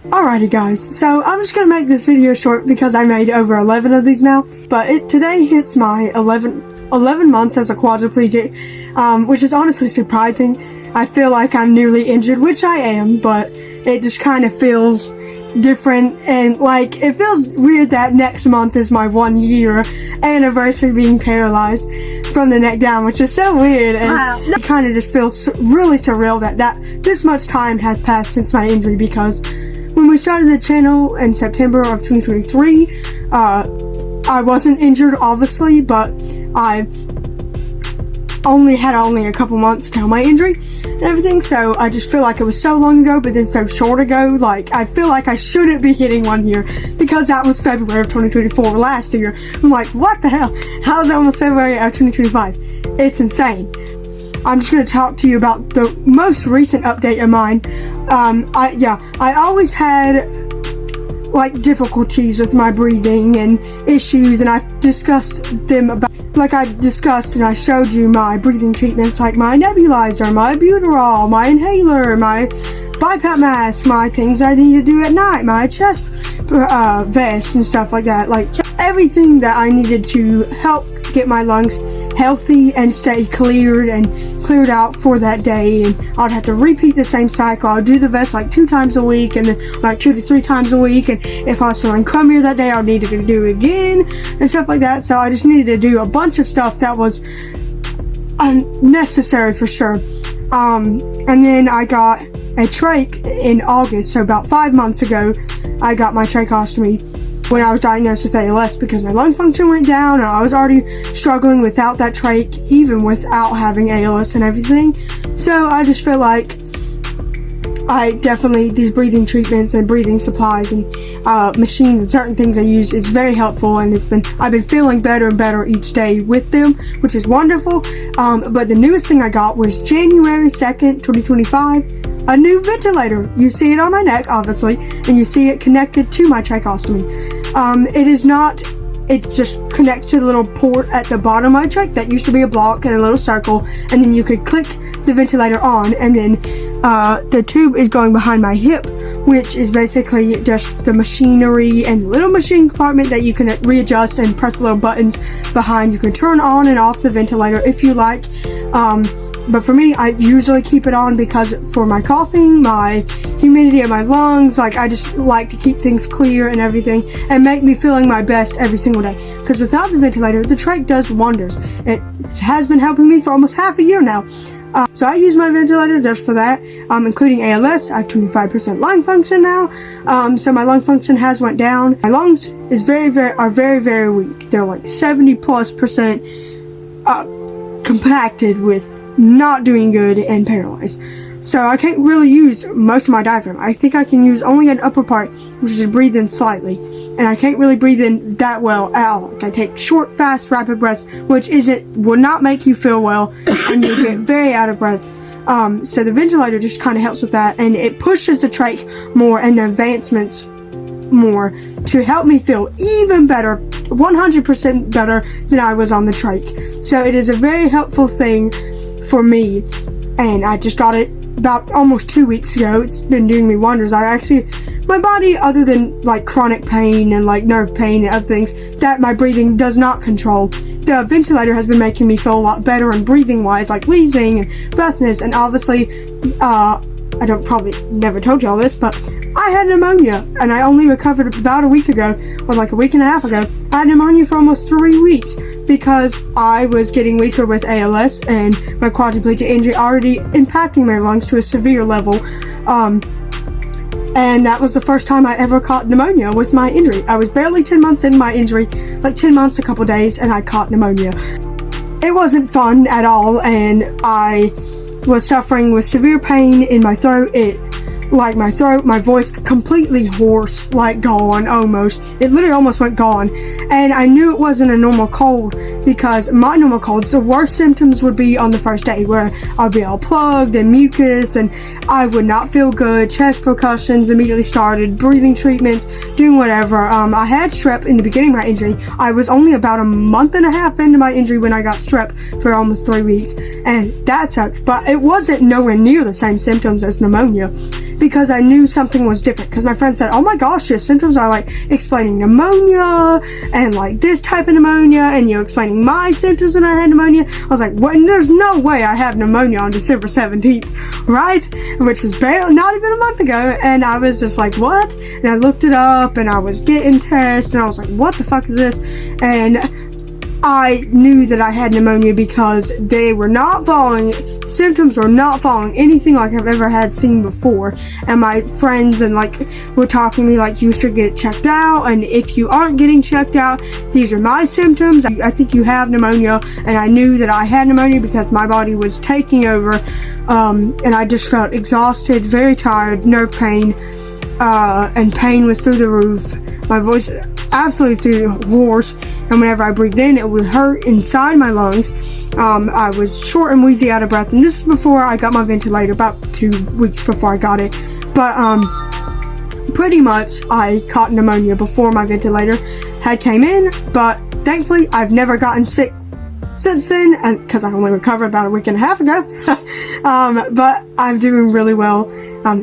Alrighty guys, so I'm just gonna make this video short because I made over 11 of these now, but today hits my 11 months as a quadriplegic, which is honestly surprising. I feel like I'm newly injured, which I am, but it just kind of feels different, and like it feels weird that next month is my 1 year anniversary being paralyzed from the neck down, which is so weird. And wow. It kind of just feels really surreal that this much time has passed since my injury, because when we started the channel in September of 2023, I wasn't injured obviously, but I only had a couple months till my injury and everything, so I just feel like it was so long ago, but then so short ago. Like, I feel like I shouldn't be hitting 1 year, because that was February of 2024 last year. I'm like, what the hell? How is that almost February of 2025? It's insane. I'm just going to talk to you about the most recent update of mine. I always had like difficulties with my breathing and issues, and I've discussed them about, like I discussed and I showed you my breathing treatments, like my nebulizer, my albuterol, my inhaler, my BiPAP mask, my things I need to do at night, my chest vest and stuff like that, like everything that I needed to help get my lungs healthy and stay cleared out for that day. And I'd have to repeat the same cycle. I'd do the vest like 2 times a week, and then like 2 to 3 times a week, and if I was feeling crummier that day, I'd need to do it again and stuff like that. So I just needed to do a bunch of stuff that was unnecessary for sure. And then I got a trach in August, so about 5 months ago I got my tracheostomy when I was diagnosed with ALS, because my lung function went down and I was already struggling without that trach, even without having ALS and everything. So I just feel like these breathing treatments and breathing supplies and machines and certain things I use is very helpful, and I've been feeling better and better each day with them, which is wonderful. But the newest thing I got was January 2nd, 2025. A new ventilator. You see it on my neck, obviously, and you see it connected to my tracheostomy. It just connects to the little port at the bottom of my trach that used to be a block and a little circle, and then you could click the ventilator on, and then the tube is going behind my hip, which is basically just the machinery and little machine compartment that you can readjust and press little buttons behind. You can turn on and off the ventilator if you like. But for me, I usually keep it on because for my coughing, my humidity in my lungs, like I just like to keep things clear and everything, and make me feeling my best every single day. Because without the ventilator, the trach does wonders. It has been helping me for almost half a year now. So I use my ventilator just for that, including ALS. I have 25% lung function now, so my lung function has went down. My lungs are very weak. They're like 70+% compacted with not doing good and paralyzed. So I can't really use most of my diaphragm. I think I can use only an upper part, which is breathe in slightly, and I can't really breathe in that well at all. Like I take short, fast, rapid breaths, which will not make you feel well, and you get very out of breath. So the ventilator just kind of helps with that, and it pushes the trach more and the advancements more to help me feel even better, 100% better than I was on the trach. So it is a very helpful thing for me, and I just got it about almost 2 weeks ago. It's been doing me wonders. My body, other than like chronic pain and like nerve pain and other things that my breathing does not control, the ventilator has been making me feel a lot better and breathing wise, like wheezing and breathness. And obviously, I probably never told y'all this, but I had pneumonia, and I only recovered about a week ago, or like a week and a half ago. I had pneumonia for almost 3 weeks because I was getting weaker with ALS and my quadriplegic injury already impacting my lungs to a severe level. And that was the first time I ever caught pneumonia with my injury. I was barely 10 months into my injury, like 10 months, a couple days, and I caught pneumonia. It wasn't fun at all, and I was suffering with severe pain in my throat. My voice completely hoarse, like gone almost. It literally almost went gone. And I knew it wasn't a normal cold, because my normal colds, the worst symptoms would be on the first day, where I'd be all plugged and mucus, and I would not feel good. Chest percussions immediately started, breathing treatments, doing whatever. I had strep in the beginning of my injury. I was only about a month and a half into my injury when I got strep for almost 3 weeks, and that sucked. But it wasn't nowhere near the same symptoms as pneumonia. because I knew something was different. Because my friend said, oh my gosh, your symptoms are like explaining pneumonia and like this type of pneumonia, and you're explaining my symptoms when I had pneumonia. I was like, well, there's no way I have pneumonia on December 17th, right? Which was barely, not even a month ago. And I was just like, what? And I looked it up, and I was getting tests, and I was like, what the fuck is this? And I knew that I had pneumonia because they were not following, symptoms were not following anything like I've ever had seen before. And my friends and like were talking to me like, you should get checked out, and if you aren't getting checked out, these are my symptoms. I think you have pneumonia. And I knew that I had pneumonia because my body was taking over, and I just felt exhausted, very tired, nerve pain, and pain was through the roof. My voice absolutely through the hoarse, and whenever I breathed in, it would hurt inside my lungs. I was short and wheezy, out of breath, and this was before I got my ventilator, about 2 weeks before I got it. But pretty much I caught pneumonia before my ventilator had came in, but thankfully I've never gotten sick since then, and because I only recovered about a week and a half ago. But I'm doing really well.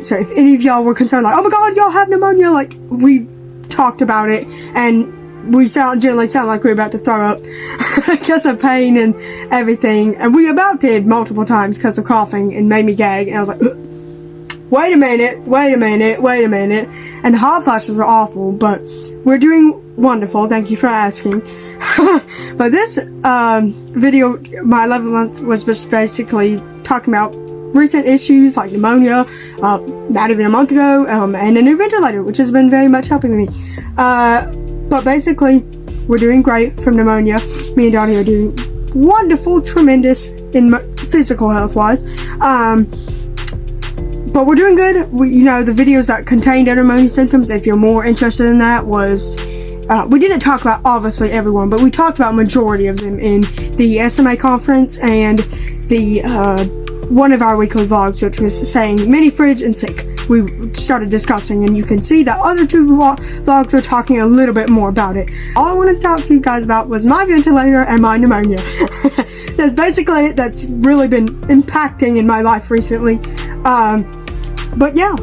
So if any of y'all were concerned, like, oh my god, y'all have pneumonia, like, we talked about it, and we generally sound like we're about to throw up because of pain and everything, and we about did multiple times because of coughing, and made me gag, and I was like, wait a minute, and the hot flashes were awful, but we're doing wonderful, thank you for asking. But this video, my 11th month, was just basically talking about recent issues like pneumonia, not even a month ago, and a new ventilator, which has been very much helping me. But basically, we're doing great from pneumonia. Me and Donny are doing wonderful, tremendous in physical health wise. But we're doing good. The videos that contained pneumonia symptoms, if you're more interested in that, was we didn't talk about obviously everyone, but we talked about majority of them in the SMA conference and the one of our weekly vlogs, which was saying mini fridge and sick. We started discussing, and you can see that other 2 vlogs were talking a little bit more about it. All I wanted to talk to you guys about was my ventilator and my pneumonia. That's basically it. That's really been impacting in my life recently. But yeah,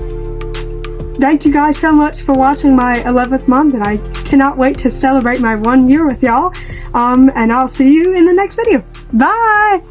thank you guys so much for watching my 11th month, and I cannot wait to celebrate my 1 year with y'all. And I'll see you in the next video. Bye!